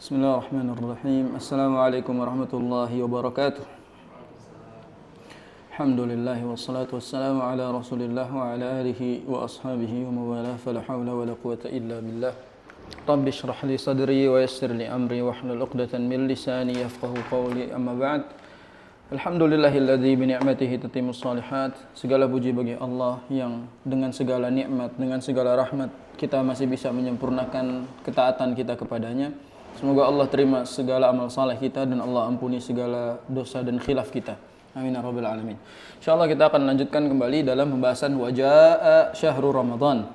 Bismillahirrahmanirrahim. Assalamualaikum warahmatullahi wabarakatuh. Alhamdulillah wassalatu wassalamu ala Rasulillah wa ala alihi wa ashabihi wa mawalah. Fala haula wala quwwata illa billah. Rabbi shrah li sadri wa yassir li amri wahlul 'uqdatan min lisani yafqahu qawli. Amma ba'd. Alhamdulillahilladzi bi ni'matihi tatimmus shalihat. Segala puji bagi Allah yang dengan segala nikmat, dengan segala rahmat kita masih bisa menyempurnakan ketaatan kita kepadanya. Semoga Allah terima segala amal saleh kita dan Allah ampuni segala dosa dan khilaf kita. Amin ya rabbal alamin. Insyaallah kita akan lanjutkan kembali dalam pembahasan wajaa syahrul Ramadan.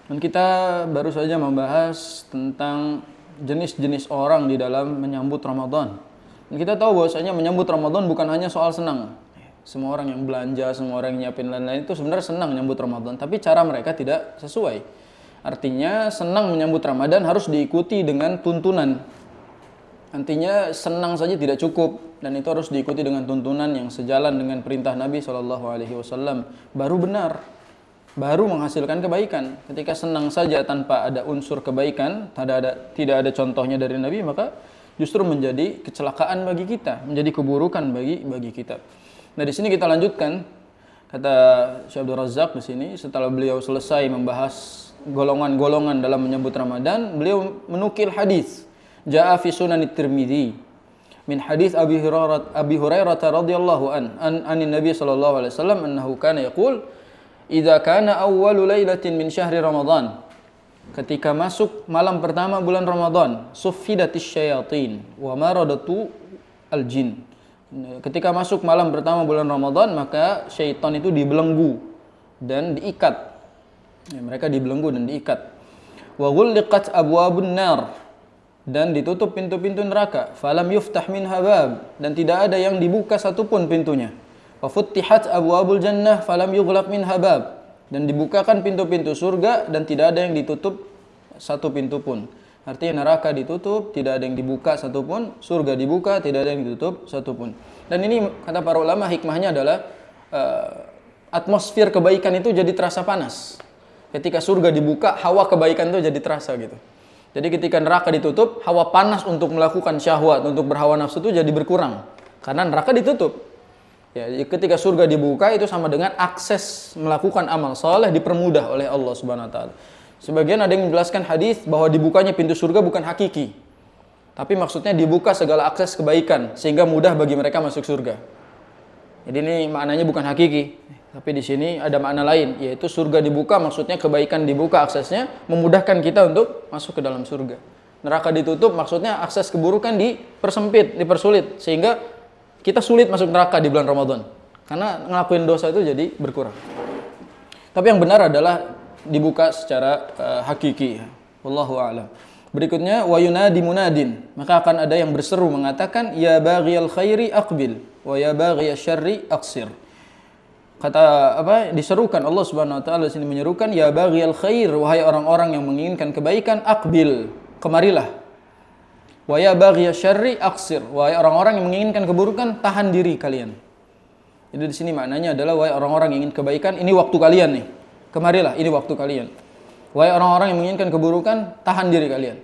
Dan kita baru saja membahas tentang jenis-jenis orang di dalam menyambut Ramadan. Dan kita tahu bahwasanya menyambut Ramadan bukan hanya soal senang. Semua orang yang belanja, semua orang yang nyiapin lain-lain itu sebenarnya senang menyambut Ramadan, tapi cara mereka tidak sesuai. Artinya senang menyambut Ramadan harus diikuti dengan tuntunan. Artinya senang saja tidak cukup dan itu harus diikuti dengan tuntunan yang sejalan dengan perintah Nabi SAW. Baru benar, baru menghasilkan kebaikan. Ketika senang saja tanpa ada unsur kebaikan, tidak ada contohnya dari Nabi, maka justru menjadi kecelakaan bagi kita, menjadi keburukan bagi kita. Nah, di sini kita lanjutkan kata Syekh Abdul Razak di sini setelah beliau selesai membahas golongan-golongan dalam menyambut Ramadan, beliau menukil hadis jaa fi Sunan Tirmidzi min hadis Abi Hurairah radhiyallahu anin Nabi sallallahu alaihi wasallam annahu kana yaqul idza kana awwalu lailatin min syahri Ramadan, ketika masuk malam pertama bulan Ramadan, suffidatis syayatin wa maradatu al-jin. Ketika masuk malam pertama bulan Ramadan, maka syaitan itu dibelenggu dan diikat. Ya, mereka dibelenggu dan diikat. Wa ghulliqat abwabun nar, dan ditutup pintu-pintu neraka. Falam yuftah minha bab, dan tidak ada yang dibuka satupun pintunya. Wa futtihat abwabul jannah falam yughlaq minha bab, dan dibukakan pintu-pintu surga dan tidak ada yang ditutup satu pintu pun. Artinya neraka ditutup, tidak ada yang dibuka satupun, surga dibuka, tidak ada yang ditutup satupun. Dan ini kata para ulama hikmahnya adalah atmosfer kebaikan itu jadi terasa panas. Ketika surga dibuka, hawa kebaikan itu jadi terasa gitu. Jadi ketika neraka ditutup, hawa panas untuk melakukan syahwat, untuk berhawa nafsu itu jadi berkurang. Karena neraka ditutup. Ya, ketika surga dibuka itu sama dengan akses melakukan amal saleh dipermudah oleh Allah Subhanahu wa taala. Sebagian ada yang menjelaskan hadis bahwa dibukanya pintu surga bukan hakiki. Tapi maksudnya dibuka segala akses kebaikan sehingga mudah bagi mereka masuk surga. Jadi ini maknanya bukan hakiki. Tapi di sini ada makna lain, yaitu surga dibuka maksudnya kebaikan dibuka aksesnya, memudahkan kita untuk masuk ke dalam surga. Neraka ditutup maksudnya akses keburukan dipersempit, dipersulit, sehingga kita sulit masuk neraka di bulan Ramadan. Karena ngelakuin dosa itu jadi berkurang. Tapi yang benar adalah dibuka secara hakiki. Wallahu a'lam. Berikutnya wa yunadi munadin, maka akan ada yang berseru mengatakan ya baghiyal khairi aqbil wa ya baghiyasy syarri aqsir. Kata diserukan Allah Subhanahu wa taala di sini menyerukan ya baghiyal khair, wahai orang-orang yang menginginkan kebaikan, aqbil, kemarilah. Wa ya baghiyasy syarri aqsir, wahai orang-orang yang menginginkan keburukan, tahan diri kalian. Jadi di sini maknanya adalah wahai orang-orang yang ingin kebaikan, ini waktu kalian nih. Kemarilah, ini waktu kalian. Wahai orang-orang yang menginginkan keburukan, tahan diri kalian.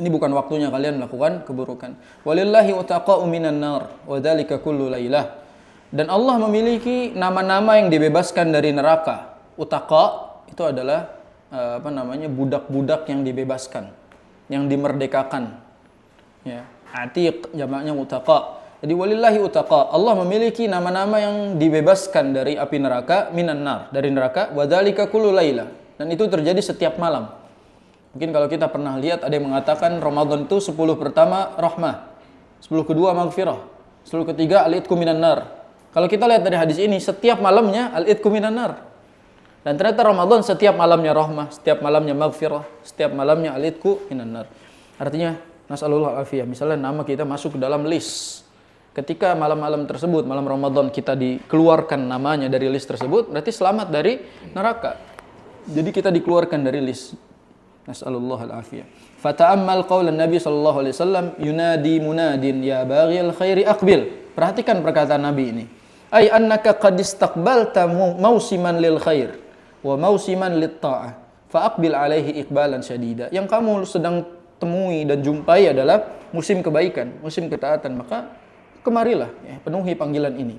Ini bukan waktunya kalian melakukan keburukan. Walillahi utaqa'u minan nar wa dzalika kullu lailah. Dan Allah memiliki nama-nama yang dibebaskan dari neraka. Utaqa itu adalah budak-budak yang dibebaskan, yang dimerdekakan. Ya, atiq jamaknya utaqa. Jadi walillahi utaqa. Allah memiliki nama-nama yang dibebaskan dari api neraka, minan nar, dari neraka, wa dzalika kullu lailah. Dan itu terjadi setiap malam. Mungkin kalau kita pernah lihat ada yang mengatakan Ramadan itu 10 pertama rahmah, 10 kedua maghfirah, 10 ketiga al-itqu minan nar. Kalau kita lihat dari hadis ini, setiap malamnya al-itqu minan nar. Dan ternyata Ramadan setiap malamnya rahmah, setiap malamnya maghfirah, setiap malamnya al-itqu minan nar. Artinya, nasallallahu afiyah, misalnya nama kita masuk ke dalam list. Ketika malam-malam tersebut, malam Ramadan kita dikeluarkan namanya dari list tersebut, berarti selamat dari neraka. Jadi kita dikeluarkan dari list. Nasallallahu al-afiyah. Fata'ammal qaulan Nabi sallallahu alaihi wasallam yunadi munadin ya baghiyal khairi aqbil. Perhatikan perkataan Nabi ini. Ay annaka qad istaqbalta mausiman lil khair wa mausiman lit ta'ah fa aqbil alaihi iqbalan syadida. Yang kamu sedang temui dan jumpai adalah musim kebaikan, musim ketaatan, maka kemarilah ya, penuhi panggilan ini.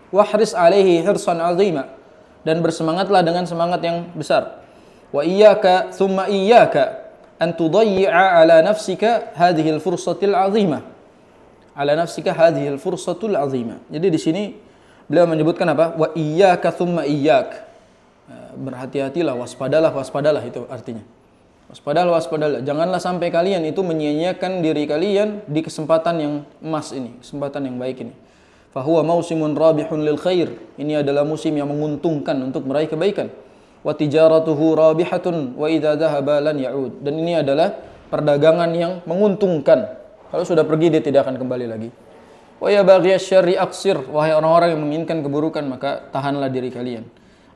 Wahris alaihi hirsan azima, dan bersemangatlah dengan semangat yang besar. Wa iyyaka thumma iyyaka an tudayyi'a ala nafsika hadhihi al-fursatil 'azimah. Ala nafsika hadhihi al-fursatul 'azimah. Jadi di sini beliau menyebutkan apa? Wa iyyaka thumma iyyak. Berhati-hatilah, waspadalah itu artinya. Waspadalah. Janganlah sampai kalian itu menyia-nyiakan diri kalian di kesempatan yang emas ini, kesempatan yang baik ini. Fahuwa mausimun rabihun lil khair. Ini adalah musim yang menguntungkan untuk meraih kebaikan. Wa tijaratuhu rabihatun wa idza dhahaba lan ya'ud. Dan ini adalah perdagangan yang menguntungkan. Kalau sudah pergi dia tidak akan kembali lagi. Wa ya baghiyash syarri aqsir. Wahai orang-orang yang menginginkan keburukan, maka tahanlah diri kalian.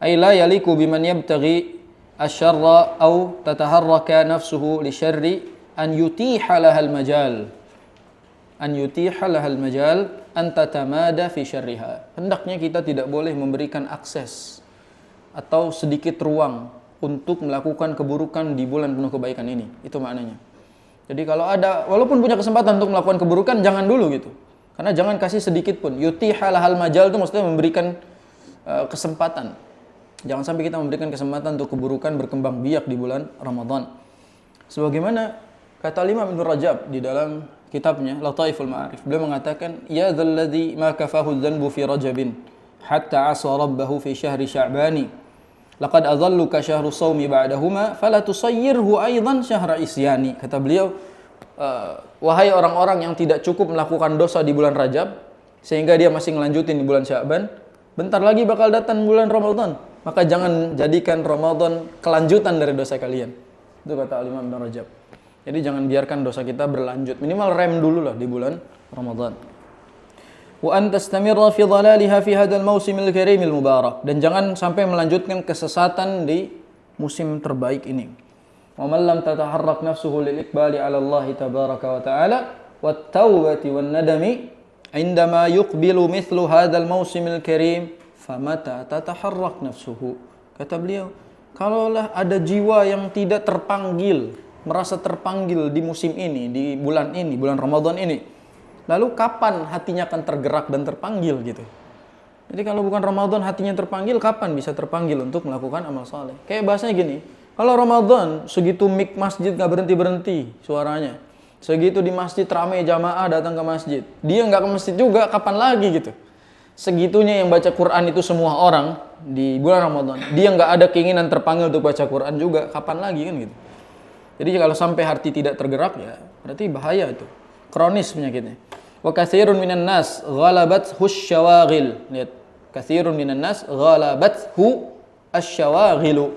Ay la yaliku biman yabtaghi asyarra aw tataharraka nafsuhu li syarri an yutiha lahal majal. An yutiha lahal majal an tatamada fi syarriha. Hendaknya kita tidak boleh memberikan akses atau sedikit ruang untuk melakukan keburukan di bulan penuh kebaikan ini. Itu maknanya. Jadi kalau ada, walaupun punya kesempatan untuk melakukan keburukan, jangan dulu gitu. Karena jangan kasih sedikit pun. Yutiha lahal majal itu maksudnya memberikan kesempatan. Jangan sampai kita memberikan kesempatan untuk keburukan berkembang biak di bulan Ramadan. Sebagaimana kata Imam Ibnu Rajab di dalam kitabnya Lataiful Ma'arif, beliau mengatakan, ya dzalladzi ma kafahu dzanbu fi Rajabin hatta asa rabbahu fi syahri Sya'bani laqad adhalluka syahru shaumi ba'dahuma fala tusayyirhu aidan syahra isyani. Kata beliau, wahai orang-orang yang tidak cukup melakukan dosa di bulan Rajab sehingga dia masih ngelanjutin di bulan Sya'ban, bentar lagi bakal datang bulan Ramadan, maka jangan jadikan Ramadan kelanjutan dari dosa kalian. Itu kata Imam Ibnu Rajab. Jadi jangan biarkan dosa kita berlanjut. Minimal rem dulu lah di bulan Ramadan. Wa an tastamirra fi dhalaliha fi hadzal mausimil karimil mubarak. Dan jangan sampai melanjutkan kesesatan di musim terbaik ini. Wa man lam tataharrak nafsuhu lil iqbali 'ala Allah tabaraka wa ta'ala wat taubati wan nadami indama yuqbilu mithlu hadzal mausimil karim famata tataharrak nafsuhu. Kata beliau, kalaulah ada jiwa yang tidak terpanggil, merasa terpanggil di musim ini, di bulan ini, bulan Ramadan ini, lalu kapan hatinya akan tergerak dan terpanggil gitu. Jadi kalau bukan Ramadan hatinya terpanggil, kapan bisa terpanggil untuk melakukan amal saleh? Kayak bahasanya gini, kalau Ramadan segitu mik masjid gak berhenti-berhenti suaranya, segitu di masjid ramai jamaah datang ke masjid, dia gak ke masjid juga, kapan lagi gitu. Segitunya yang baca Quran itu semua orang di bulan Ramadan, dia gak ada keinginan terpanggil untuk baca Quran juga, kapan lagi kan gitu. Jadi kalau sampai hati tidak tergerak ya berarti bahaya itu. Kronis penyakitnya. Wa katsirun minan nas ghalabathu asyawaghil. Lihat, katsirun minan nas ghalabathu asyawaghilu.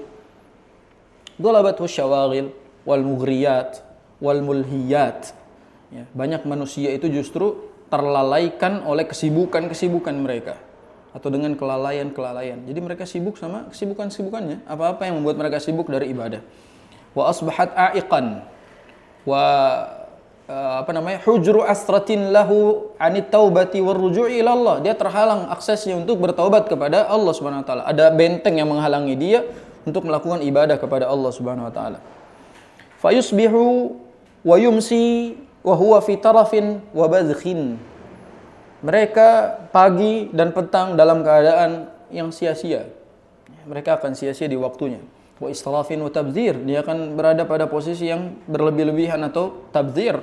Ghalabathu asyawaghil wal mughriyat wal mulhiyat. Ya, banyak manusia itu justru terlalaikan oleh kesibukan-kesibukan mereka atau dengan kelalaian-kelalaian. Jadi mereka sibuk sama kesibukan-kesibukannya, apa-apa yang membuat mereka sibuk dari ibadah. Wa asbahat a'iqan wa hujru asratin lahu anit taubati war ruju'i ila Allah. Dia terhalang aksesnya untuk bertaubat kepada Allah Subhanahu wa taala. Ada benteng yang menghalangi dia untuk melakukan ibadah kepada Allah Subhanahu wa taala. Fayusbihu wa yumsi wa huwa fi tarafin wa badkhin. Mereka pagi dan petang dalam keadaan yang sia-sia. Mereka akan sia-sia di waktunya. Wa israfin wa tabdzir, dia akan berada pada posisi yang berlebih-lebihan atau tabdzir.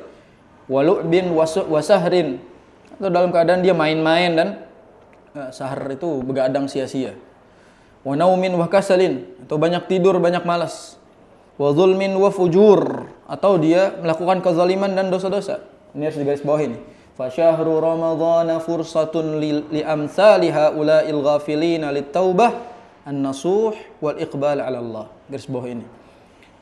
Wa lu'bin wa sahrin, atau dalam keadaan dia main-main dan sahar itu begadang sia-sia. Wa naumin wa kasalin, atau banyak tidur, banyak malas. Wa zulmin wa fujur, atau dia melakukan kezaliman dan dosa-dosa. Ini harus digarisbawahi nih. Fa syahru ramadhana fursatun li amsali haula'il ghafilina lit-taubah an-nasuh wal iqbal 'ala Allah. Garis bawah ini.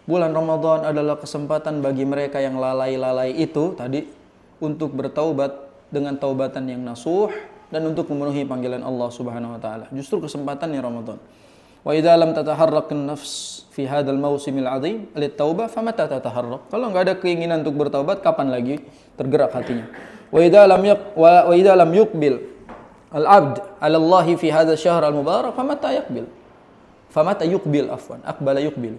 Bulan Ramadan adalah kesempatan bagi mereka yang lalai-lalai itu tadi untuk bertaubat dengan taubatan yang nasuh dan untuk memenuhi panggilan Allah Subhanahu wa taala. Justru kesempatannya Ramadan. Wa idza lam tataharrak an-nafs fi hadzal mausimil 'adzim lit-taubah famata tataharrak. Kalau enggak ada keinginan untuk bertaubat, kapan lagi tergerak hatinya? Wa idza lam yuqbil al-'abd 'ala Allah fi hadzal syahr al-mubarak famata yuqbil. Aqbala yuqbil.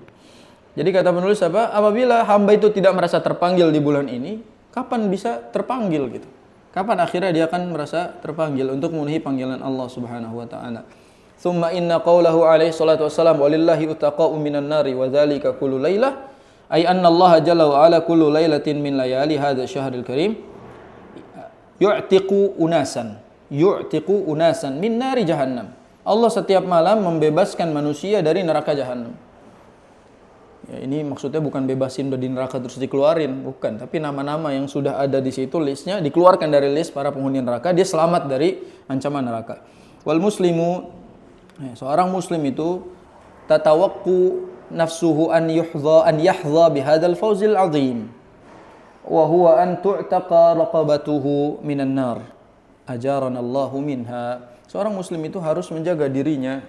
Jadi kata penulis apa? Apabila hamba itu tidak merasa terpanggil di bulan ini, kapan bisa terpanggil gitu? Kapan akhirnya dia akan merasa terpanggil untuk memenuhi panggilan Allah Subhanahu wa taala? Tsumma inna qaulahu alaihi salatu wassalam walillahi utaqa'u minan nari wa dzalika kullu lailah ay anna Allah jalla wa ala kullu lailatin min layali hadzal syahril karim yu'tiqu unasan min nari jahannam. Allah setiap malam membebaskan manusia dari neraka jahannam. Ya, ini maksudnya bukan bebasin dari neraka terus dikeluarin, bukan. Tapi nama-nama yang sudah ada di situ listnya dikeluarkan dari list para penghuni neraka, dia selamat dari ancaman neraka. Wal muslimu, seorang muslim itu tatawaqqu nafsuhu an yahdha bihadzal fawzil azim. Wa huwa an tu'taqa raqabatuhu minan nar. Ajaranallahu minha. Seorang muslim itu harus menjaga dirinya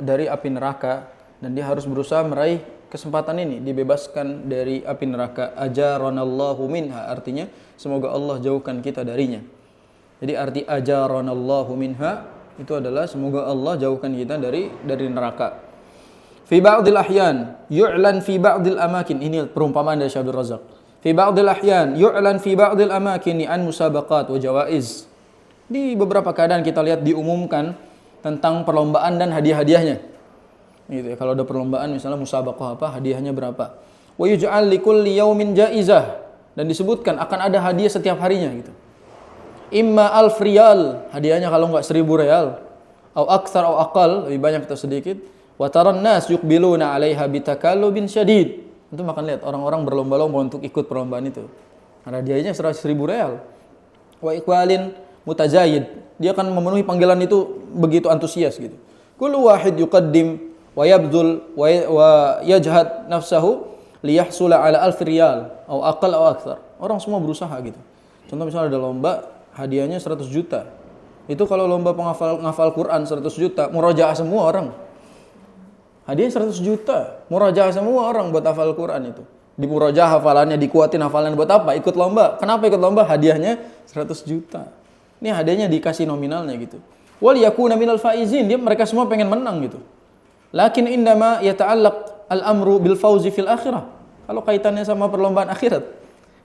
dari api neraka dan dia harus berusaha meraih kesempatan ini, dibebaskan dari api neraka. Ajaranallahu minha, artinya semoga Allah jauhkan kita darinya. Jadi arti ajaranallahu minha itu adalah semoga Allah jauhkan kita dari neraka. Fi ba'dil ahyan yu'lan fi ba'dil amakin. Ini perumpamaan dari Syekh Abdul Razak. Fi ba'dil ahyan yu'lan fi ba'dil amakin an musabaqat wa jawaiz. Di beberapa keadaan kita lihat diumumkan tentang perlombaan dan hadiah-hadiahnya. Gitu ya. Kalau ada perlombaan misalnya musabaqah apa, hadiahnya berapa. Wa yuj'al likulli yaumin jaizah, dan disebutkan akan ada hadiah setiap harinya gitu. Imma alf riyal, hadiahnya kalau enggak 1000 real, au aktsar au aqal, lebih banyak atau sedikit. Wa taran nas yuqbiluna 'alaiha bitakallubin syadid. Itu makan lihat orang-orang berlomba-lomba untuk ikut perlombaan itu. Hadiahnya 100.000 real. Wa iqbalin mutajayid, dia akan memenuhi panggilan itu begitu antusias gitu. Kullu wahid yuqaddim wa yabdul wa yajhad nafsahu liyahsula ala 1000 riyal atau aqal atau aktsar. Orang semua berusaha gitu. Contoh misalnya ada lomba, hadiahnya 100 juta. Itu kalau lomba penghafal Quran 100 juta, murajaah semua orang. Hadiahnya 100 juta, murajaah semua orang buat hafal Quran itu. Di murajaah hafalannya, dikuatin hafalannya buat apa? Ikut lomba. Kenapa ikut lomba? Hadiahnya 100 juta. Ini hadiahnya dikasih nominalnya gitu. Wal yakuna minal faizin, dia mereka semua pengen menang gitu. Lakin indama yata'allaq al-amru bil fauzi fil akhirah. Kalau kaitannya sama perlombaan akhirat.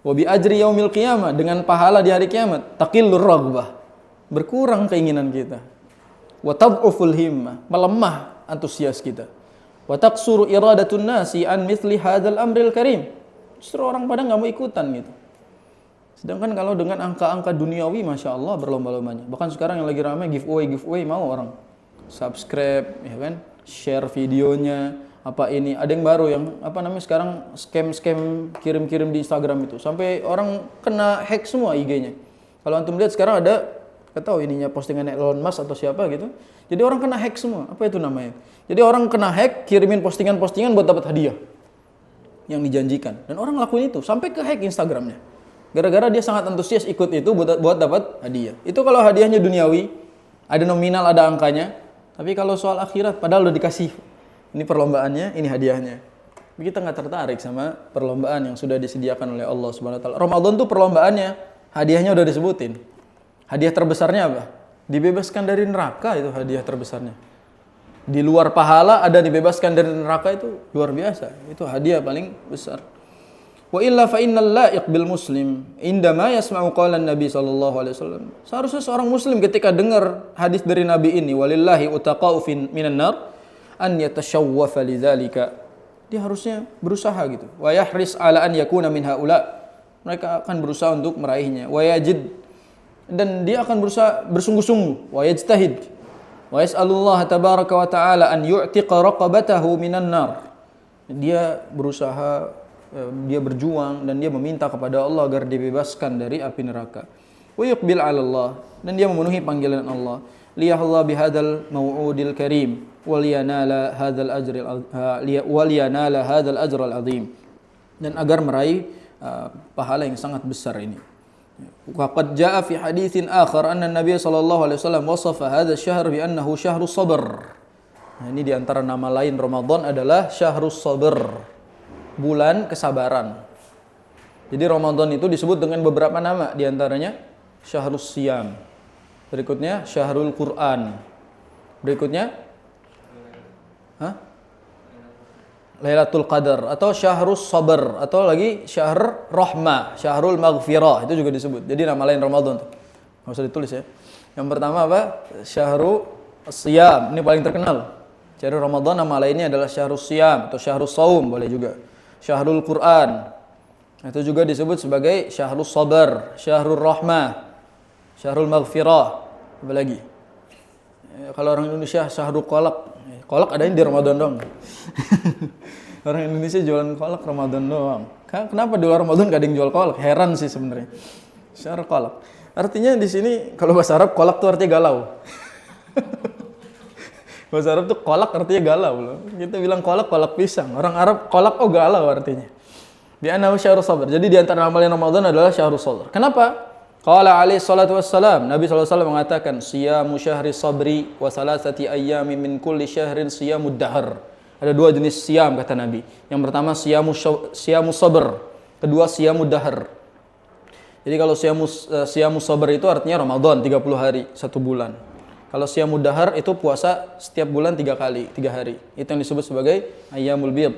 Wa bi ajri yaumil qiyamah, dengan pahala di hari kiamat, taqillur raghbah. Berkurang keinginan kita. Wa tad'uful himmah, melemah antusias kita. Wa taqsuru iradatun nasi an mithli hadzal amril karim. Justru orang pada enggak mau ikutan gitu. Sedangkan kalau dengan angka-angka duniawi, masya Allah berlomba-lombanya. Bahkan sekarang yang lagi ramai giveaway mau orang subscribe, ya kan? Share videonya, apa ini, ada yang baru yang apa namanya sekarang scam kirim-kirim di Instagram itu sampai orang kena hack semua IG-nya. Kalau antum lihat sekarang ada, nggak tahu ininya postingan Elon Musk atau siapa gitu. Jadi orang kena hack semua. Apa itu namanya? Jadi orang kena hack, kirimin postingan-postingan buat dapat hadiah yang dijanjikan. Dan orang lakuin itu sampai ke hack Instagramnya. Gara-gara dia sangat antusias ikut itu buat dapat hadiah. Itu kalau hadiahnya duniawi, ada nominal, ada angkanya. Tapi kalau soal akhirat, padahal udah dikasih, ini perlombaannya, ini hadiahnya. Kita nggak tertarik sama perlombaan yang sudah disediakan oleh Allah Subhanahu Wa Taala. Ramadan tuh perlombaannya, hadiahnya udah disebutin. Hadiah terbesarnya apa? Dibebaskan dari neraka, itu hadiah terbesarnya. Di luar pahala ada dibebaskan dari neraka, itu luar biasa. Itu hadiah paling besar. Wa illa fa innal la'iq bil muslim indama yasma'u qaulan Nabi sallallahu alaihi wasallam. Seharusnya seorang muslim ketika dengar hadis dari Nabi ini, walillahi utaqa'u minan nar, an yatashawwafa lidzalika. Dia harusnya berusaha gitu. Wa yahris ala an yakuna min haula. Mereka akan berusaha untuk meraihnya. Wa yajid, dan dia akan berusaha bersungguh-sungguh. Wa yajtahid. Wa yas'alullah tabaraka wa ta'ala an yu'tiqa raqabatahu minan nar. Dia berusaha, dia berjuang dan dia meminta kepada Allah agar dibebaskan dari api neraka. Wa yuqbil 'ala Allah, dan dia memenuhi panggilan Allah. Liyahalla bihadzal mau'udil karim wal yanala hadzal ajral azim, dan agar meraih pahala yang sangat besar ini. Wa qad jaa'a fi haditsin akhar anna Nabi sallallahu alaihi wasallam wasafa hadzal syahr bi annahu syahrus sabr. Nah, ini di antara nama lain Ramadan adalah syahrus sabr, bulan kesabaran. Jadi Ramadan itu disebut dengan beberapa nama, di antaranya Syahrus Siyam, berikutnya Syahrul Quran, berikutnya Lailatul Qadar atau Syahrus Sabr atau lagi Syahr Rahmah, Syahrul Maghfirah, itu juga disebut. Jadi nama lain Ramadan tuh. Enggak usah ditulis ya. Yang pertama apa? Syahru Siyam, ini paling terkenal. Syahrul Ramadan nama lainnya adalah Syahrus Siyam atau Syahrus Saum boleh juga. Syahrul Quran. Itu juga disebut sebagai Syahrus Sabr, Syahrul Rahmah, Syahrul Maghfirah. Apa lagi? Kalau orang Indonesia Syahrul Kolak. Kolak adanya di Ramadan dong. Orang Indonesia jualan kolak Ramadan doang. Kenapa di luar Ramadan gak ada yang jual kolak? Heran sih sebenarnya. Syahrul kolak. Artinya di sini kalau bahasa Arab kolak tuh artinya galau. Bahasa Arab tuh kolak artinya galau loh. Kita bilang kolak pisang. Orang Arab kolak galau artinya. Di annahu syahrus sabr. Jadi di antara amalan Ramadan adalah syahrus sabr. Kenapa? Qala alaihi salatu wassalam, Nabi SAW mengatakan, siyamu syahri sabri wa salasati ayyami min kulli syahrin siyamud dahr. Ada dua jenis siam kata Nabi. Yang pertama siyamu sabr, kedua siyamud dahr. Jadi kalau siyamu sabr itu artinya Ramadan 30 hari, 1 bulan. Kalau siyamud dahr itu puasa setiap bulan 3 hari. Itu yang disebut sebagai ayyamul bid.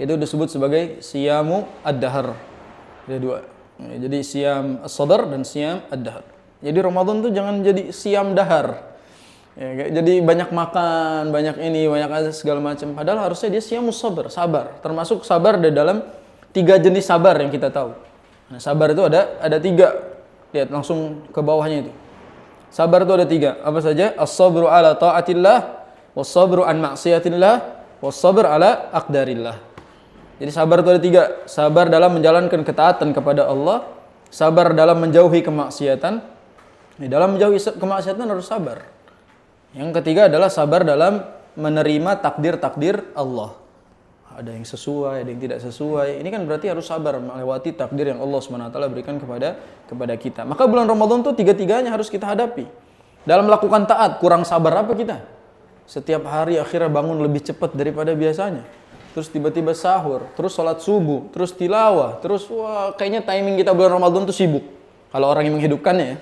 Itu disebut sebagai siyamu ad-dahr. Ada dua. Jadi siam as-sabr dan siam ad-dahr. Jadi Ramadan tuh jangan jadi siam dahar. Ya, jadi banyak makan, banyak ini, banyak segala macam. Padahal harusnya dia siamus sabr, sabar. Termasuk sabar di dalam 3 jenis sabar yang kita tahu. Nah, sabar itu ada 3. Lihat langsung ke bawahnya itu. Sabar itu ada 3. Apa saja? As-sabru ala ta'atillah, was-sabru an maksiatillah, was-sabr ala aqdarillah. Jadi sabar itu ada 3. Sabar dalam menjalankan ketaatan kepada Allah, sabar dalam menjauhi kemaksiatan. Dalam menjauhi kemaksiatan harus sabar. Yang ketiga adalah sabar dalam menerima takdir-takdir Allah. Ada yang sesuai, ada yang tidak sesuai. Ini kan berarti harus sabar melewati takdir yang Allah SWT berikan kepada kita. Maka bulan Ramadan itu 3-tiganya harus kita hadapi. Dalam melakukan taat, kurang sabar apa kita? Setiap hari akhirnya bangun lebih cepat daripada biasanya. Terus tiba-tiba sahur, terus sholat subuh, terus tilawah, terus wah kayaknya timing kita bulan Ramadan tuh sibuk. Kalau orang yang menghidupkannya ya,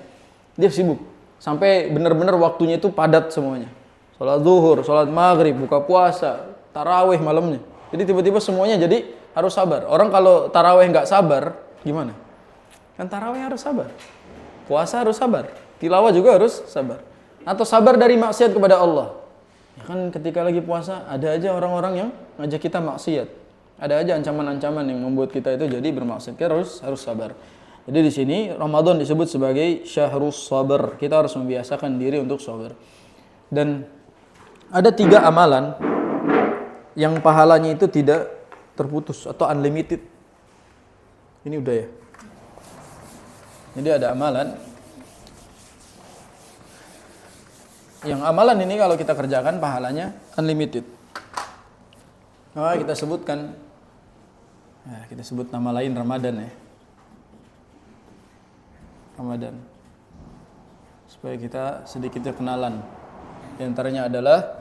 dia sibuk. Sampai benar-benar waktunya itu padat semuanya. Sholat zuhur, sholat maghrib, buka puasa, tarawih malamnya. Jadi tiba-tiba semuanya jadi harus sabar. Orang kalau tarawih nggak sabar, gimana? Kan tarawih harus sabar. Puasa harus sabar. Tilawah juga harus sabar. Atau sabar dari maksiat kepada Allah. Ya kan ketika lagi puasa ada aja orang-orang yang ngajak kita maksiat. Ada aja ancaman-ancaman yang membuat kita itu jadi bermaksiat. Kita harus sabar. Jadi di sini Ramadan disebut sebagai syahrus sabr. Kita harus membiasakan diri untuk sabar. Dan ada 3 amalan yang pahalanya itu tidak terputus atau unlimited. Ini udah ya. Jadi ada amalan yang amalan ini kalau kita kerjakan pahalanya unlimited. Nah, kita sebutkan, kita sebut nama lain Ramadan ya. Ramadan. Supaya kita sedikitnya kenalan. Di antaranya adalah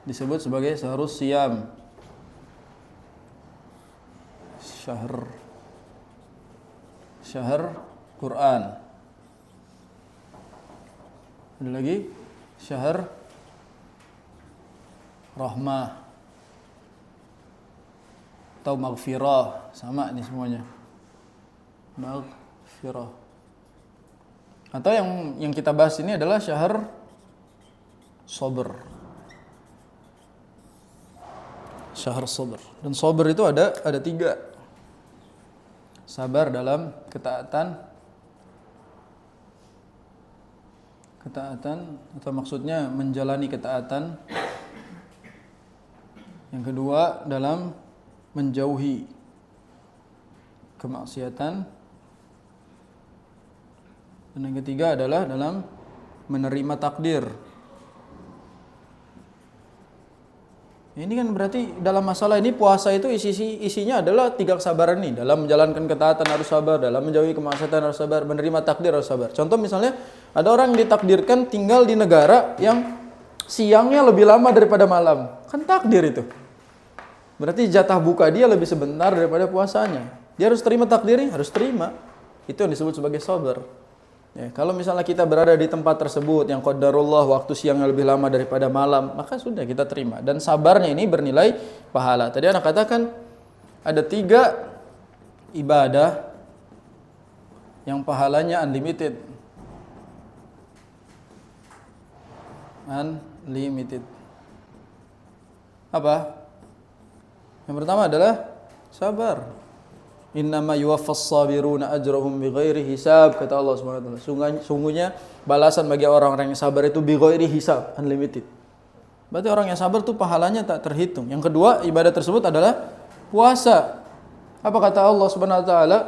disebut sebagai syahrus siyam. Syahr Quran. Ada lagi Syahr Rahmah atau Maghfirah, sama nih semuanya. Maghfirah. Atau yang kita bahas ini adalah Syahr Sabr. Syahr Sabr. Dan Sabr itu ada 3. Sabar dalam ketaatan atau maksudnya menjalani ketaatan. Yang kedua dalam menjauhi kemaksiatan. Dan yang ketiga adalah dalam menerima takdir. Ini kan berarti dalam masalah ini puasa itu isinya adalah 3 kesabaran ini. Dalam menjalankan ketaatan harus sabar, dalam menjauhi kemaksiatan harus sabar, menerima takdir harus sabar. Contoh misalnya ada orang yang ditakdirkan tinggal di negara yang siangnya lebih lama daripada malam. Kan takdir itu. Berarti jatah buka dia lebih sebentar daripada puasanya. Dia harus terima takdirnya, harus terima. Itu yang disebut sebagai sabar. Ya, kalau misalnya kita berada di tempat tersebut yang qadarullah waktu siangnya lebih lama daripada malam, maka sudah kita terima. Dan sabarnya ini bernilai pahala. Tadi anak katakan ada 3 ibadah yang pahalanya unlimited. Unlimited. Apa? Yang pertama adalah sabar. Innama yuwaffas sabiruna ajrahum bighairi hisab, kata Allah Subhanahu wa taala. Sungguhnya balasan bagi orang-orang yang sabar itu bighairi hisab, unlimited. Berarti orang yang sabar itu pahalanya tak terhitung. Yang kedua, ibadah tersebut adalah puasa. Apa kata Allah Subhanahu wa taala?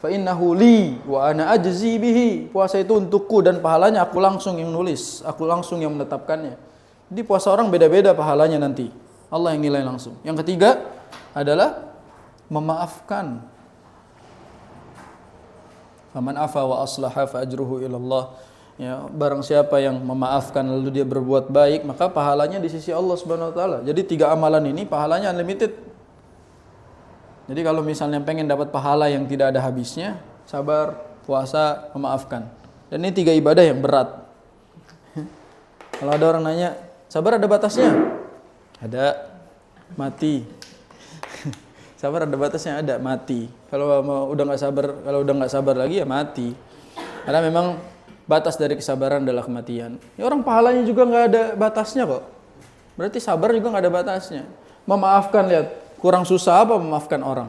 Fa innahu li wa ana ajzi bihi. Puasa itu untukku dan pahalanya aku langsung yang nulis, aku langsung yang menetapkannya. Jadi puasa orang beda-beda pahalanya nanti. Allah yang nilai langsung. Yang ketiga adalah memaafkan. Faman afa wa aslaha fa ajruhu ila Allah. Ya, barang siapa yang memaafkan lalu dia berbuat baik, maka pahalanya di sisi Allah Subhanahu wa taala. Jadi 3 amalan ini pahalanya unlimited. Jadi kalau misalnya pengen dapat pahala yang tidak ada habisnya, sabar, puasa, memaafkan. Dan ini 3 ibadah yang berat. Kalau ada orang nanya, sabar ada batasnya? Ada, mati. Sabar ada batasnya, ada, mati. Kalau udah nggak sabar lagi ya mati. Karena memang batas dari kesabaran adalah kematian. Ya, orang pahalanya juga nggak ada batasnya kok. Berarti sabar juga nggak ada batasnya. Memaafkan, lihat kurang susah apa memaafkan orang.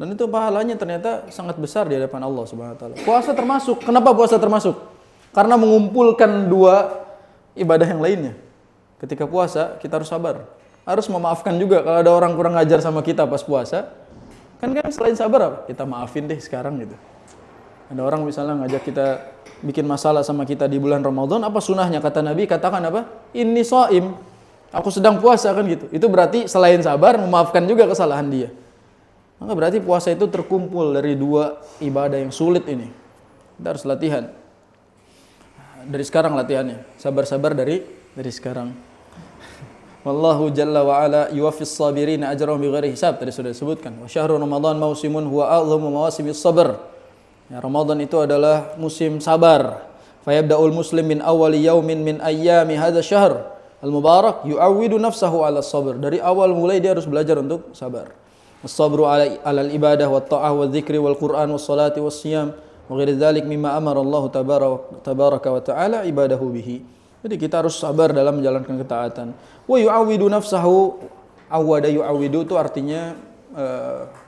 Dan itu pahalanya ternyata sangat besar di hadapan Allah Subhanahu wa taala. Puasa termasuk. Kenapa puasa termasuk? Karena mengumpulkan 2 ibadah yang lainnya. Ketika puasa kita harus sabar. Harus memaafkan juga kalau ada orang kurang ajar sama kita pas puasa. Kan selain sabar apa? Kita maafin deh sekarang gitu. Ada orang misalnya ngajak kita bikin masalah sama kita di bulan Ramadan, apa sunahnya kata Nabi? Katakan apa? Inni shaim. Aku sedang puasa kan gitu. Itu berarti selain sabar memaafkan juga kesalahan dia. Maka berarti puasa itu terkumpul dari 2 ibadah yang sulit ini. Kita harus latihan. Dari sekarang latihannya. Sabar-sabar dari sekarang. Wallahu jalla wa ala yuwaffis sabirina ajrahum bighairi hisab, tadi sudah disebutkan. Wa syahrul ramadan mausimun huwa a'dhamu mawasimis sabr. Ya, Ramadan itu adalah musim sabar. Fayabda'ul muslim min awwali yaumin min ayyami hadha syahr al-mubarak yu'awwidu nafsahu 'ala sabr. Dari awal mulai dia harus belajar untuk sabar. As-sabru 'ala al-ibadah wat ta'ah wa dzikri wal Qur'an was salati was siyam wa ghairi dzalik mimma amara Allah tabaraka wa ta'ala ibadahu bihi. Jadi kita harus sabar dalam menjalankan ketaatan. Wa yu'awwidu nafsahu, awwada yu'awwidu itu artinya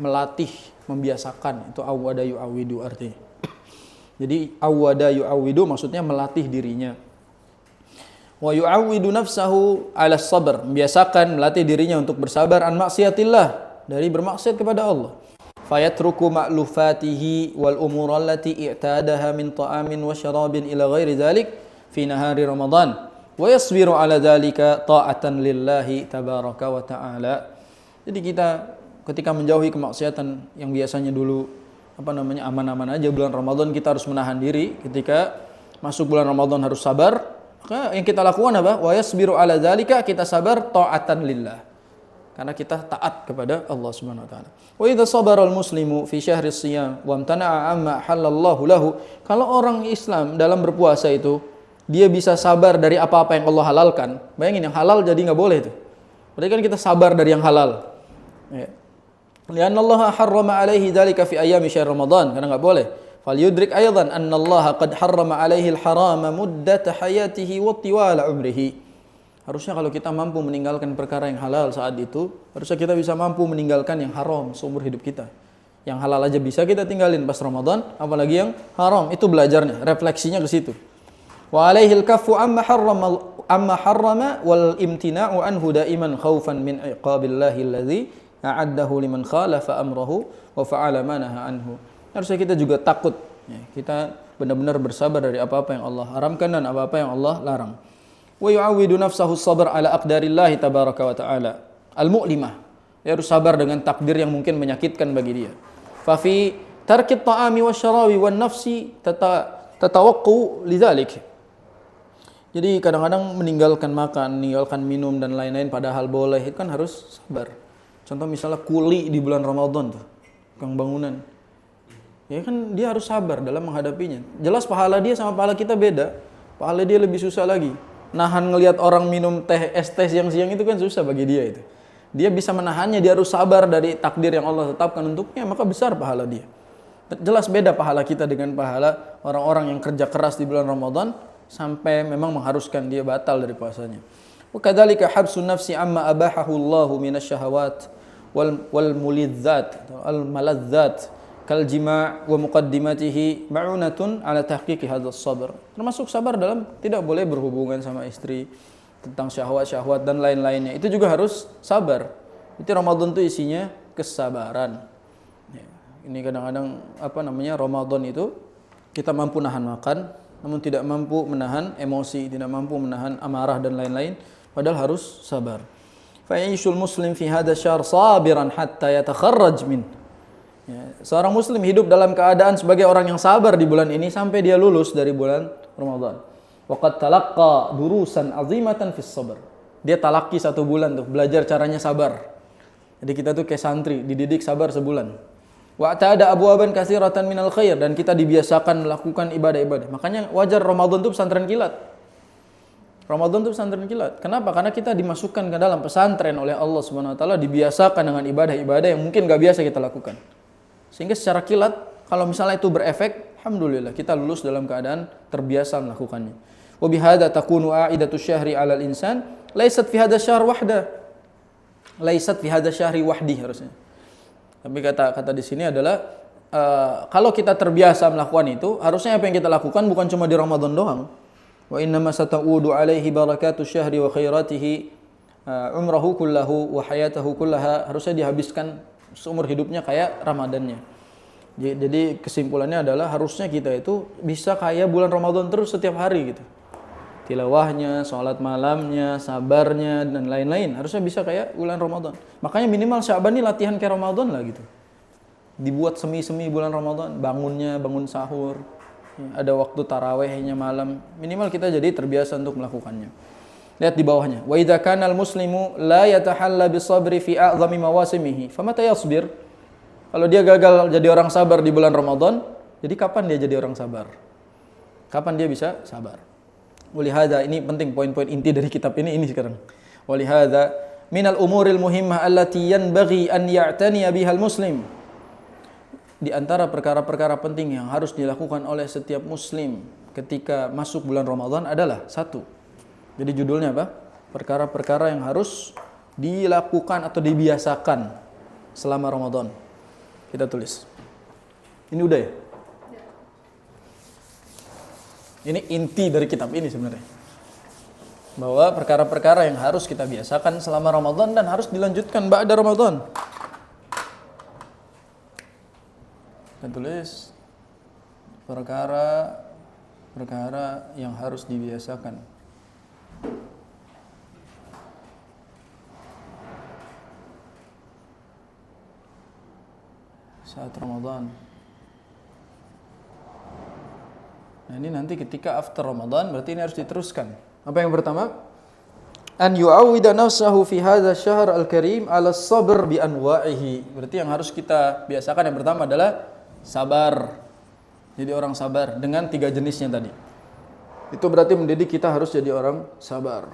melatih, membiasakan. Itu awwada yu'awwidu artinya. Jadi awwada yu'awwidu maksudnya melatih dirinya. Wa yu'awwidu nafsahu 'ala sabr, membiasakan, melatih dirinya untuk bersabar an maksiatillah, dari bermaksiat kepada Allah. Fayatruku ma'lufatihi wal umur allati i'tadaha min ta'amin wa syarabin ila ghairi dzalik fi nahari Ramadan wa yasbiru ala dzalika ta'atan lillahi tabaraka wa ta'ala. Jadi kita ketika menjauhi kemaksiatan yang biasanya dulu aman-aman aja bulan Ramadan, kita harus menahan diri. Ketika masuk bulan Ramadan harus sabar. Maka yang kita lakukan apa? Wa yasbiru ala dzalika, kita sabar ta'atan lillah. Karena kita taat kepada Allah Subhanahu wa taala. Wa idza sabara al-muslimu fi syahri shiyam wa amtana'a amma halallahu lahu. Kalau orang Islam dalam berpuasa itu dia bisa sabar dari apa-apa yang Allah halalkan. Bayangin yang halal jadi nggak boleh itu. Berarti kan kita sabar dari yang halal. Ya. Lianna Allah harrama alaihi dzalika fi ayyami syahr Ramadan, karena nggak boleh. Falyudrik aidan anna Allah qad harrama alaihi al-harama muddat hayatihi wa tiwala umrihi. Harusnya kalau kita mampu meninggalkan perkara yang halal saat itu, harusnya kita bisa mampu meninggalkan yang haram seumur hidup kita. Yang halal aja bisa kita tinggalin pas Ramadan, apalagi yang haram. Itu belajarnya, refleksinya ke situ. Wa alaihi al-kaffu amma harrama wal imtina'u anhu daiman khaufan min iqabillahi alladzi a'addahu liman khalafa amrahu wa fa'ala ma naha anhu. Harusnya kita juga takut, ya, kita benar-benar bersabar dari apa-apa yang Allah haramkan dan apa-apa yang Allah larang. Wa yu'awwidu nafsahu sabr ala aqdarillahi tabaraka wa ta'ala al-mu'limah. Dia harus sabar dengan takdir yang mungkin menyakitkan bagi dia. Fa fi tarki at-ta'ami wasyarabi wan nafsi tatawaqqu lidzalik. Jadi kadang-kadang meninggalkan makan, meninggalkan minum dan lain-lain padahal boleh, itu kan harus sabar. Contoh misalnya kuli di bulan Ramadan tuh, tukang bangunan. Ya kan dia harus sabar dalam menghadapinya. Jelas pahala dia sama pahala kita beda. Pahala dia lebih susah lagi. Nahan ngelihat orang minum es teh siang-siang itu kan susah bagi dia itu. Dia bisa menahannya, dia harus sabar dari takdir yang Allah tetapkan untuknya, maka besar pahala dia. Jelas beda pahala kita dengan pahala orang-orang yang kerja keras di bulan Ramadan sampai memang mengharuskan dia batal dari puasanya. Wa kadzalika habsun nafsi amma abahahu Allahu minasyahawat wal mulidzat al maladzat kal jima' wa muqaddimatihi ma'unatun ala tahqiqi hadzal sabr. Termasuk sabar dalam tidak boleh berhubungan sama istri, tentang syahwat-syahwat dan lain-lainnya. Itu juga harus sabar. Itu Ramadan itu isinya kesabaran. Ya. Ini kadang-kadang Ramadan itu kita mampu nahan makan, namun tidak mampu menahan emosi, tidak mampu menahan amarah dan lain-lain, padahal harus sabar. Fa ya'ishul muslim fi hadha syahr sabiran hatta yatakharraj min. Ya, seorang muslim hidup dalam keadaan sebagai orang yang sabar di bulan ini sampai dia lulus dari bulan Ramadan. Waqad talaqqa durusan azimatan fis sabr. Dia talaki 1 bulan tuh, belajar caranya sabar. Jadi kita tuh kayak santri, dididik sabar sebulan. Wa ta'ada abwaban katsiratan minal khair, dan kita dibiasakan melakukan ibadah-ibadah. Makanya wajar Ramadan tuh pesantren kilat. Ramadan tuh pesantren kilat. Kenapa? Karena kita dimasukkan ke dalam pesantren oleh Allah Subhanahu wa taala, dibiasakan dengan ibadah-ibadah yang mungkin enggak biasa kita lakukan. Sehingga secara kilat, kalau misalnya itu berefek, alhamdulillah kita lulus dalam keadaan terbiasa melakukannya. Wa bihadza takunu a'idatu syahri 'alal insan laysat fi hadha syahr wahda. Laysat fi hadha syahri wahdi harusnya. Tapi kata di sini adalah kalau kita terbiasa melakukan itu, harusnya apa yang kita lakukan bukan cuma di Ramadan doang. Wa innama sata'udu 'alaihi barakatu syahri wa khairatihi umrahu kullahu wa hayatahu kullaha, harusnya dihabiskan seumur hidupnya kayak Ramadannya. Jadi kesimpulannya adalah harusnya kita itu bisa kayak bulan Ramadan terus setiap hari gitu. Tilawahnya, sholat malamnya, sabarnya, dan lain-lain. Harusnya bisa kayak bulan Ramadan. Makanya minimal Sya'ban ini latihan kayak Ramadan lah gitu. Dibuat semi-semi bulan Ramadan, bangun sahur, ada waktu tarawehnya malam. Minimal kita jadi terbiasa untuk melakukannya. Lihat di bawahnya. Wa idza kana al-muslimu la yatahalla bis-sabri fi a'zami mawasimihi, famata yasbir? Kalau dia gagal jadi orang sabar di bulan Ramadan, jadi kapan dia jadi orang sabar? Kapan dia bisa sabar? Walihada, ini penting poin-poin inti dari kitab ini sekarang. Walihada minal umuril muhimmah allati yanbaghi an ya'taniya bihal muslim. Di antara perkara-perkara penting yang harus dilakukan oleh setiap muslim ketika masuk bulan Ramadan adalah 1. Jadi judulnya apa? Perkara-perkara yang harus dilakukan atau dibiasakan selama Ramadan. Kita tulis. Ini udah ya? Ini inti dari kitab ini sebenarnya. Bahwa perkara-perkara yang harus kita biasakan selama Ramadan dan harus dilanjutkan ba'da Ramadan. Kita tulis perkara yang harus dibiasakan saat Ramadan. Nah ini nanti ketika after Ramadan berarti ini harus diteruskan. Apa yang pertama? An yu'awwida nafsahu fi hadha syahr al-karim ala sabr bi anwa'ihi. Berarti yang harus kita biasakan yang pertama adalah sabar. Jadi orang sabar dengan 3 jenisnya tadi. Itu berarti mendidik kita harus jadi orang sabar.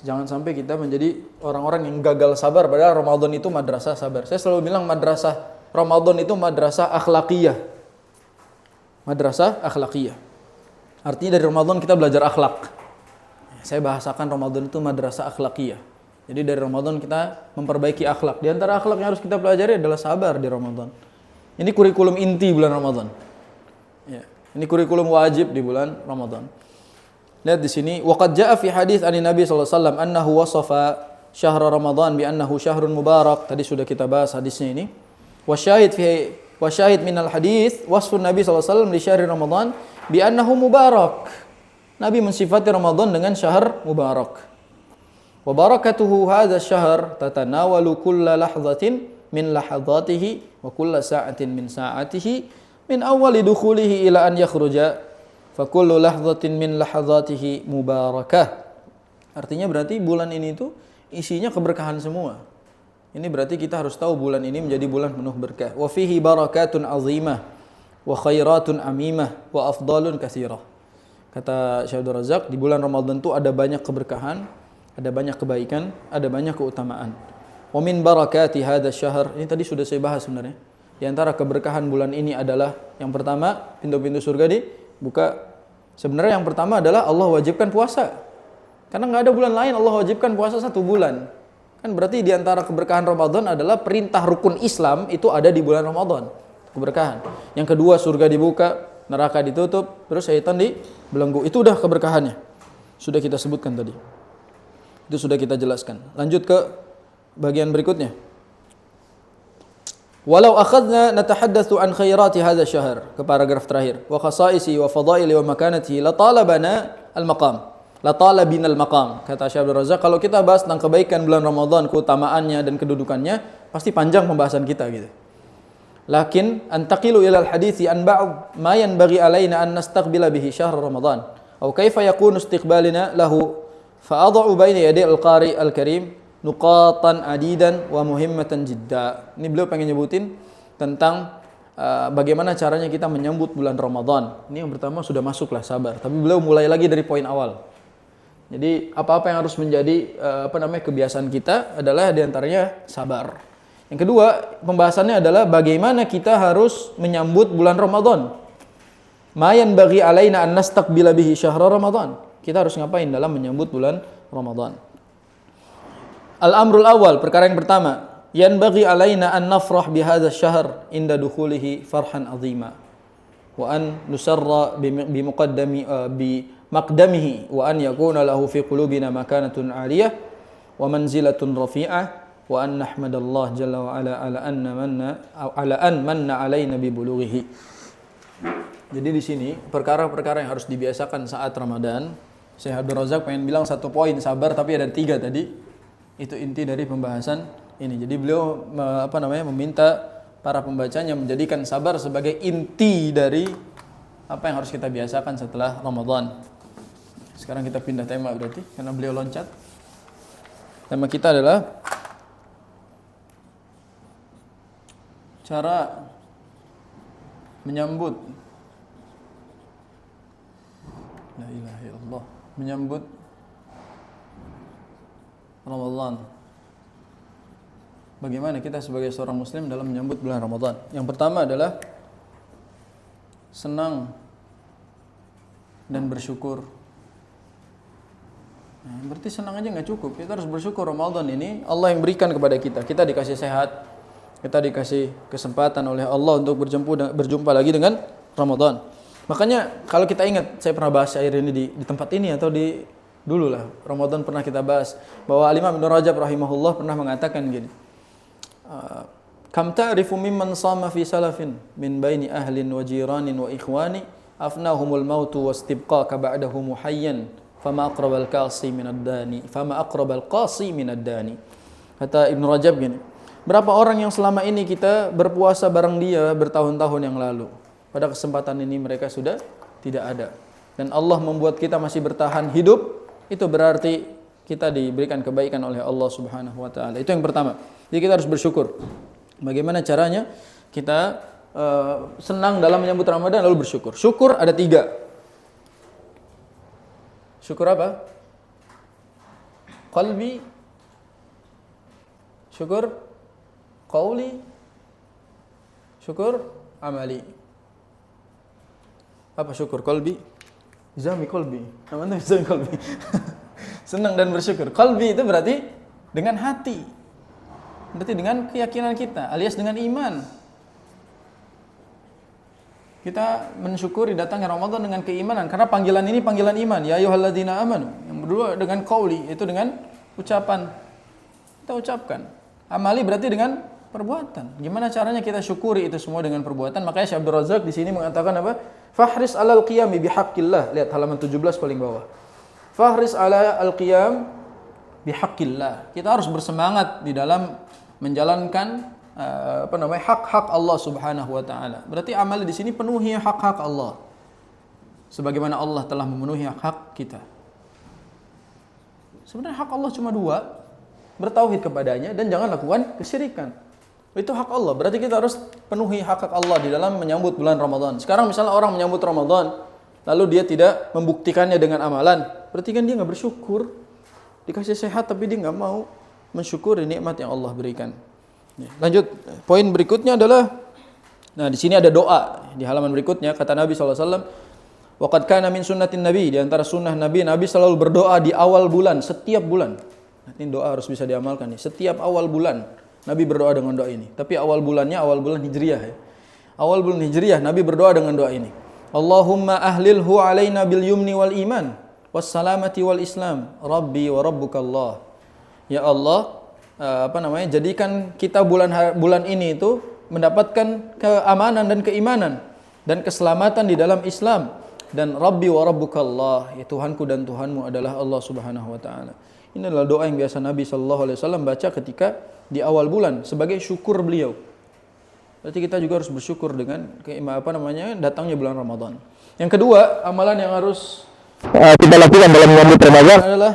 Jangan sampai kita menjadi orang-orang yang gagal sabar padahal Ramadan itu madrasah sabar. Saya selalu bilang madrasah Ramadan itu madrasah akhlakiyah. Madrasah akhlakiyah. Artinya dari Ramadan kita belajar akhlak. Saya bahasakan Ramadan itu madrasah akhlakiyah. Jadi dari Ramadan kita memperbaiki akhlak. Di antara akhlak yang harus kita pelajari adalah sabar di Ramadan. Ini kurikulum inti bulan Ramadan. Ya, ini kurikulum wajib di bulan Ramadan. Lihat di sini, waqad jaa fi hadits ani Nabi sallallahu alaihi wasallam annahu wasafa syahr Ramadan bi annahu syahrun mubarak. Tadi sudah kita bahas hadisnya ini. Wa syahid minal hadits wasfun Nabi sallallahu alaihi wasallam li syahri Ramadan bi annahu mubarak. Nabi mensifati Ramadan dengan syahr mubarak. Wa barakatuhu hadha syahr tatanawalu kulla lahzatin min lahadzatihi wa kulla sa'atin min sa'atihi min awwali dukhulihi ila an yakhruja fa kullu lahzatin min lahadzatihi mubarakah. Artinya berarti bulan ini itu isinya keberkahan semua. Ini berarti kita harus tahu bulan ini menjadi bulan penuh berkah. Wa fihi barakatun azimah. wa khairatun amimah wa afdalun katsirah. Kata Syekh Abdul Razak, di bulan Ramadan itu ada banyak keberkahan, ada banyak kebaikan, ada banyak keutamaan. Wa min barakati hadzal syahr, ini tadi sudah saya bahas sebenarnya. Di antara keberkahan bulan ini adalah yang pertama, pintu-pintu surga dibuka. Sebenarnya yang pertama adalah Allah wajibkan puasa. Karena nggak ada bulan lain Allah wajibkan puasa 1 bulan. Kan berarti di antara keberkahan Ramadan adalah perintah rukun Islam itu ada di bulan Ramadan. Keberkahan. Yang kedua, surga dibuka, neraka ditutup, terus syaitan dibelenggu. Itu udah keberkahannya. Sudah kita sebutkan tadi. Itu sudah kita jelaskan. Lanjut ke bagian berikutnya. Walau akhadna natahaddatsu an khairati hadzal syahr, ke paragraf terakhir. Wa khasaisi wa fadaili wa makanatihi la talabana al-maqam. La talabinal maqam. Kata Syekh Abdul Razak, kalau kita bahas tentang kebaikan bulan Ramadan, keutamaannya dan kedudukannya, pasti panjang pembahasan kita gitu. Lakin antaqilu ila al-hadithi an ba'd ma yanbaghi alaina an nastaqbila bihi syahr Ramadan. Aw kaifa yakunu istiqbalina lahu. Fa ad'u baina yaday al-qari al-karim nuqatan adidan wa muhimmatan jidda. Ini beliau pengen nyebutin tentang bagaimana caranya kita menyambut bulan Ramadan. Ini yang pertama sudah masuklah, sabar. Tapi beliau mulai lagi dari poin awal. Jadi apa-apa yang harus menjadi kebiasaan kita adalah diantaranya sabar. Yang kedua, pembahasannya adalah bagaimana kita harus menyambut bulan Ramadan. Ma yanbaghi alaina an nastaqbila bihi syahr Ramadan. Kita harus ngapain dalam menyambut bulan Ramadan? Al-amrul awal, perkara yang pertama, yanbaghi alaina an nafrah bi hadzal syahr inda dukhulihi farhan azima. Wa an nusarra bi maqdamihi wa an yakuna lahu fi qulubina makanatun 'aliyah wa manzilatun rafi'ah. Wa an nahmadallah jalla wa ala ala an manna alaina bi bulughihi. Jadi di sini perkara-perkara yang harus dibiasakan saat Ramadan. Syekh Abdul Razak pengen bilang 1 poin, sabar, tapi ada 3 tadi. Itu inti dari pembahasan ini. Jadi beliau meminta para pembacanya menjadikan sabar sebagai inti dari apa yang harus kita biasakan setelah Ramadan. Sekarang kita pindah tema berarti karena beliau loncat. Tema kita adalah cara menyambut la ilaha illallah, menyambut Ramadan. Bagaimana kita sebagai seorang muslim dalam menyambut bulan Ramadan? Yang pertama adalah senang dan bersyukur. Nah, berarti senang aja nggak cukup. Kita harus bersyukur Ramadan ini Allah yang berikan kepada kita. Kita dikasih sehat, kita dikasih kesempatan oleh Allah untuk berjumpa lagi dengan Ramadan. Makanya kalau kita ingat, saya pernah bahas syair ini di tempat ini atau di dulu lah. Ramadan pernah kita bahas bahwa Imam Ibnu Rajab rahimahullah pernah mengatakan gini. Kam ta'rifu mimman sama fi salafin min baini ahlin wa jiranin wa ikhwani afnahumul mautu wastibqaka ba'dahu muhayyan fama aqrabal qasi minad dani Kata Ibnu Rajab gini, berapa orang yang selama ini kita berpuasa bareng dia bertahun-tahun yang lalu, pada kesempatan ini mereka sudah tidak ada, dan Allah membuat kita masih bertahan hidup, itu berarti kita diberikan kebaikan oleh Allah Subhanahu wa taala. Itu yang pertama. Jadi kita harus bersyukur. Bagaimana caranya kita senang dalam menyambut Ramadan lalu bersyukur? Syukur ada 3. Syukur apa? Qalbi, syukur qauli, syukur amali. Apa syukur qalbi? Zami qalbi. Namanya zami qalbi. Senang dan bersyukur. Qalbi itu berarti dengan hati. Berarti dengan keyakinan kita, alias dengan iman. Kita mensyukuri datangnya Ramadan dengan keimanan, karena panggilan ini panggilan iman. Ya ayyuhalladzina amanu. Yang kedua dengan qauli, itu dengan ucapan. Kita ucapkan. Amali berarti dengan perbuatan. Gimana caranya kita syukuri itu semua dengan perbuatan? Makanya Syekh Abdul Razak di sini mengatakan apa? Fahris 'alal qiyami bihaqqillah. Lihat halaman 17 paling bawah. Fahris 'alal qiyam bihaqqillah. Kita harus bersemangat di dalam menjalankan hak-hak Allah Subhanahu wa taala. Berarti amal di sini penuhi hak-hak Allah. Sebagaimana Allah telah memenuhi hak kita. Sebenarnya hak Allah cuma 2, bertauhid kepadanya dan jangan lakukan kesyirikan. Itu hak Allah. Berarti kita harus penuhi hak Allah di dalam menyambut bulan Ramadan. Sekarang misalnya orang menyambut Ramadan, lalu dia tidak membuktikannya dengan amalan, berarti kan dia nggak bersyukur. Dikasih sehat tapi dia nggak mau mensyukuri nikmat yang Allah berikan. Lanjut, poin berikutnya adalah, nah di sini ada doa di halaman berikutnya, kata Nabi SAW, waqad kana min sunnatin Nabi, di antara sunnah Nabi, Nabi selalu berdoa di awal bulan, setiap bulan. Ini doa harus bisa diamalkan nih. Setiap awal bulan Nabi berdoa dengan doa ini. Tapi awal bulannya awal bulan Hijriyah ya. Awal bulan Hijriyah Nabi berdoa dengan doa ini. Allahumma ahlilhu alaina bil yumni wal iman was salamati wal islam. Rabbi wa rabbukallah. Ya Allah, jadikan kita bulan ini itu mendapatkan keamanan dan keimanan dan keselamatan di dalam Islam, dan Rabbi wa rabbukallah, ya Tuhanku dan Tuhanmu adalah Allah Subhanahu wa taala. Ini adalah doa yang biasa Nabi sallallahu alaihi wasallam baca ketika di awal bulan sebagai syukur beliau. Berarti kita juga harus bersyukur dengan datangnya bulan Ramadan. Yang kedua, amalan yang harus kita lakukan dalam menyambut Ramadan adalah,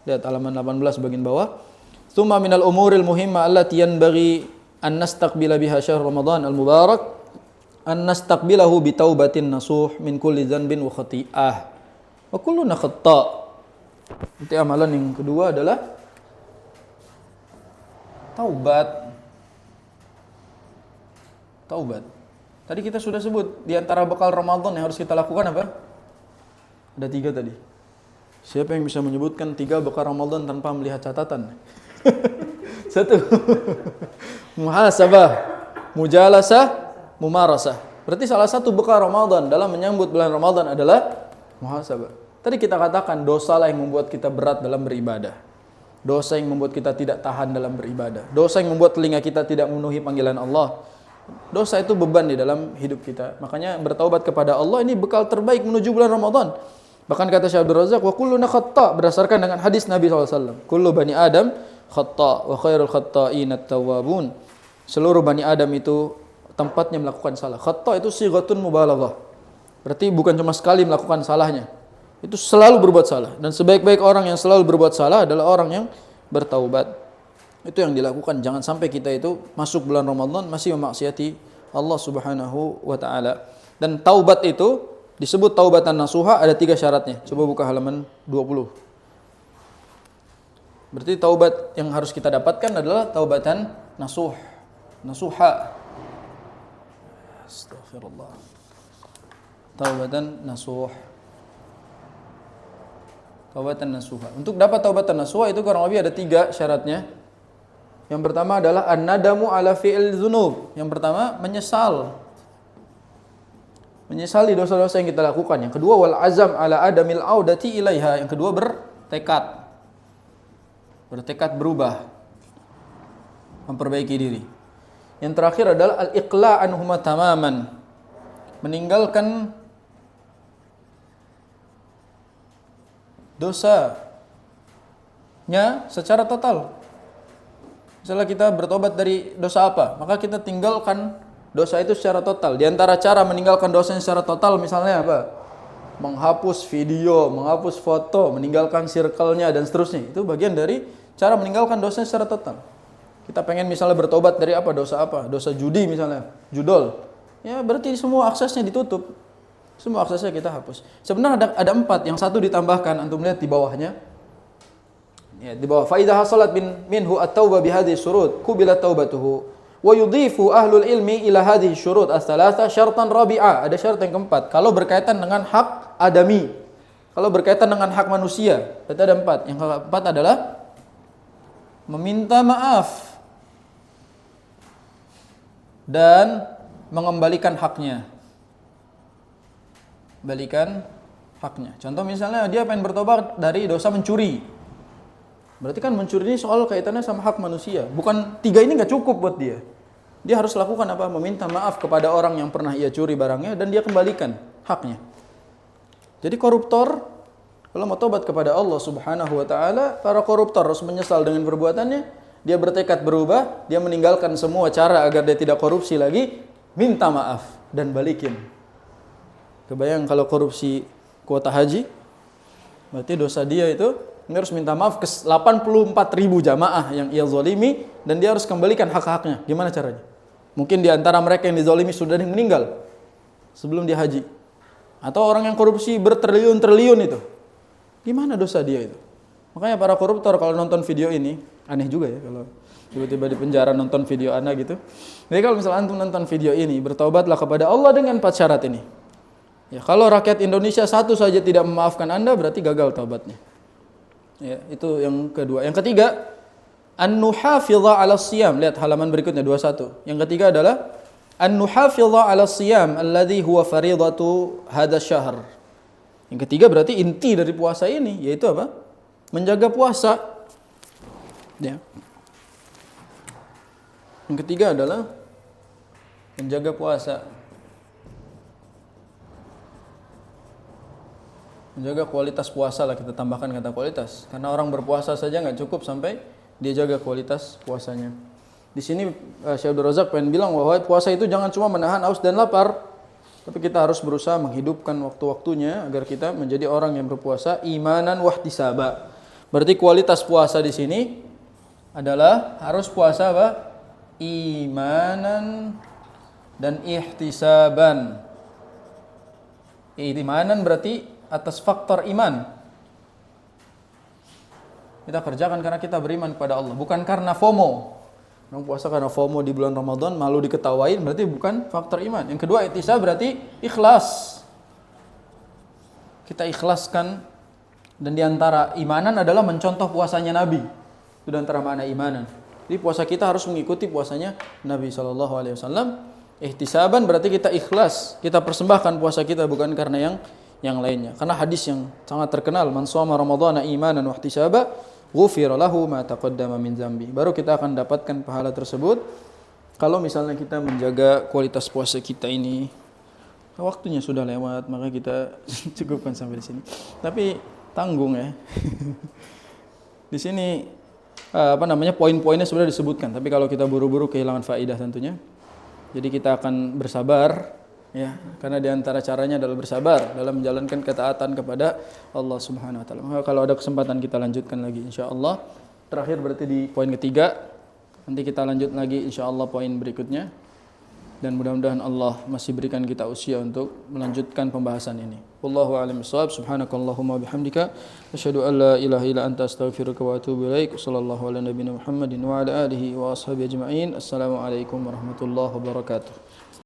lihat halaman 18 bagian bawah. Tsumma minal umuril muhimma allati yanbaghi an nastaqbila biha syahr Ramadan al-mubarak an nastaqbilahu bi taubatin nasuh min kulli dzanbin wa khati'ah wa kulluna khata'. Itu amalan yang kedua adalah taubat. Tadi kita sudah sebut di antara bekal Ramadan yang harus kita lakukan apa? Ada 3 tadi. Siapa yang bisa menyebutkan 3 bekal Ramadan tanpa melihat catatan? 1. Muhasabah, mujalasah, mumarasah. Berarti salah satu bekal Ramadan dalam menyambut bulan Ramadan adalah muhasabah. Tadi kita katakan dosa lah yang membuat kita berat dalam beribadah. Dosa yang membuat kita tidak tahan dalam beribadah. Dosa yang membuat telinga kita tidak memenuhi panggilan Allah. Dosa itu beban di dalam hidup kita. Makanya bertaubat kepada Allah ini bekal terbaik menuju bulan Ramadan. Bahkan kata Syekh Abdul Razak, wa kulluna khata', berdasarkan dengan hadis Nabi SAW. Kullu bani Adam khata' wa khairul khata'in at-tawwabun. Seluruh bani Adam itu tempatnya melakukan salah. Khata' itu sighatun mubalaghah. Berarti bukan cuma sekali melakukan salahnya. Itu selalu berbuat salah, dan sebaik-baik orang yang selalu berbuat salah adalah orang yang bertaubat. Itu yang dilakukan. Jangan sampai kita itu masuk bulan Ramadan masih memaksiati Allah Subhanahu wa taala. Dan taubat itu disebut taubatan nasuha, ada 3 syaratnya. Coba buka halaman 20. Berarti taubat yang harus kita dapatkan adalah taubatan nasuha. Astagfirullah. Taubatan nasuha. Taubatan nasuha. Untuk dapat taubatan nasuha itu kurang lebih ada 3 syaratnya. Yang pertama adalah an-nadamu ala fi'il dzunub. Yang pertama menyesal. Menyesali dosa-dosa yang kita lakukan. Yang kedua wal azam ala adamil audati ilaiha. Yang kedua bertekad. Bertekad berubah. Memperbaiki diri. Yang terakhir adalah al-iqla' anhuma tamaman. Meninggalkan dosanya secara total. Misalnya kita bertobat dari dosa apa, maka kita tinggalkan dosa itu secara total. Di antara cara meninggalkan dosanya secara total misalnya apa? Menghapus video, menghapus foto, meninggalkan circle-nya dan seterusnya. Itu bagian dari cara meninggalkan dosanya secara total. Kita pengen misalnya bertobat dari apa? Dosa apa? Dosa judi misalnya, judol. Ya berarti semua aksesnya ditutup. Semua aksesnya kita hapus. Sebenarnya ada 4, yang 1 ditambahkan, antum lihat di bawahnya. Ya, di bawah fa idza hasalat minhu at-taubah bi hadhihi syurut qubila taubatuhu wa yudhifu ahlul ilmi ila hadhihi syurut ats-tsalatsa syartan rabi'a. Ada syarat yang keempat, kalau berkaitan dengan hak adami. Kalau berkaitan dengan hak manusia, berarti ada 4. Yang keempat adalah meminta maaf dan mengembalikan haknya. Balikan haknya. Contoh misalnya dia pengen bertobat dari dosa mencuri. Berarti kan mencuri ini soal kaitannya sama hak manusia. Bukan 3 ini nggak cukup buat dia. Dia harus lakukan apa? Meminta maaf kepada orang yang pernah ia curi barangnya dan dia kembalikan haknya. Jadi koruptor kalau mau tobat kepada Allah Subhanahu wa taala, para koruptor harus menyesal dengan perbuatannya, dia bertekad berubah, dia meninggalkan semua cara agar dia tidak korupsi lagi, minta maaf dan balikin. Kebayang kalau korupsi kuota haji, berarti dosa dia itu harus minta maaf ke 84.000 jamaah yang ia zalimi dan dia harus kembalikan hak-haknya. Gimana caranya? Mungkin di antara mereka yang dizalimi sudah ada yang meninggal sebelum dia haji. Atau orang yang korupsi bertriliun-triliun itu. Gimana dosa dia itu? Makanya para koruptor kalau nonton video ini, aneh juga ya kalau tiba-tiba di penjara nonton video Anda gitu. Jadi kalau misalnya antum nonton video ini, bertaubatlah kepada Allah dengan 4 syarat ini. Ya, kalau rakyat Indonesia satu saja tidak memaafkan Anda, berarti gagal taubatnya. Ya, itu yang kedua. Yang ketiga, an-nuhafidha 'ala siyam. Lihat halaman berikutnya 21. Yang ketiga adalah an-nuhafidha 'ala siyam alladhi huwa faridatu hadzal syahr. Yang ketiga berarti inti dari puasa ini yaitu apa? Menjaga puasa. Ya. Yang ketiga adalah menjaga puasa. Menjaga kualitas puasa lah, kita tambahkan kata kualitas. Karena orang berpuasa saja nggak cukup sampai dia jaga kualitas puasanya. Di sini Syekh Abdul Razak pengen bilang bahwa puasa itu jangan cuma menahan haus dan lapar, tapi kita harus berusaha menghidupkan waktu-waktunya agar kita menjadi orang yang berpuasa imanan wahtisaba. Berarti kualitas puasa di sini adalah harus puasa apa? Imanan dan ihtisaban. Imanan berarti atas faktor iman. Kita kerjakan karena kita beriman kepada Allah, bukan karena FOMO. Orang puasa karena FOMO di bulan Ramadan, malu diketawain, berarti bukan faktor iman. Yang kedua, ihtisab berarti ikhlas. Kita ikhlaskan, dan diantara imanan adalah mencontoh puasanya Nabi. Itu diantara makna imanan. Jadi puasa kita harus mengikuti puasanya Nabi SAW. Ihtisaban berarti kita ikhlas, kita persembahkan puasa kita bukan karena yang lainnya. Karena hadis yang sangat terkenal, man shoma ramadhana imanan wa ihtisaba ghufira lahu ma taqaddama min dzambi. Baru kita akan dapatkan pahala tersebut kalau misalnya kita menjaga kualitas puasa kita ini. Waktunya sudah lewat, maka kita cukupkan sampai di sini. Tapi tanggung ya. Di sini poin-poinnya sudah disebutkan, tapi kalau kita buru-buru kehilangan faedah tentunya. Jadi kita akan bersabar. Ya, karena diantara caranya adalah bersabar dalam menjalankan ketaatan kepada Allah Subhanahu Wa Taala. Maka kalau ada kesempatan kita lanjutkan lagi, insya Allah. Terakhir berarti di poin ketiga. Nanti kita lanjut lagi, insya Allah poin berikutnya. Dan mudah-mudahan Allah masih berikan kita usia untuk melanjutkan pembahasan ini. Wallahu a'lam bishawab. Subhanakallahumma bihamdika asyhadu an la ilaha illa anta astaghfiruka wa atubu ilaik. Sallallahu ala nabiyyina Muhammadin wa ala alihi wa ashabihi ajma'in. Assalamualaikum warahmatullahi wabarakatuh.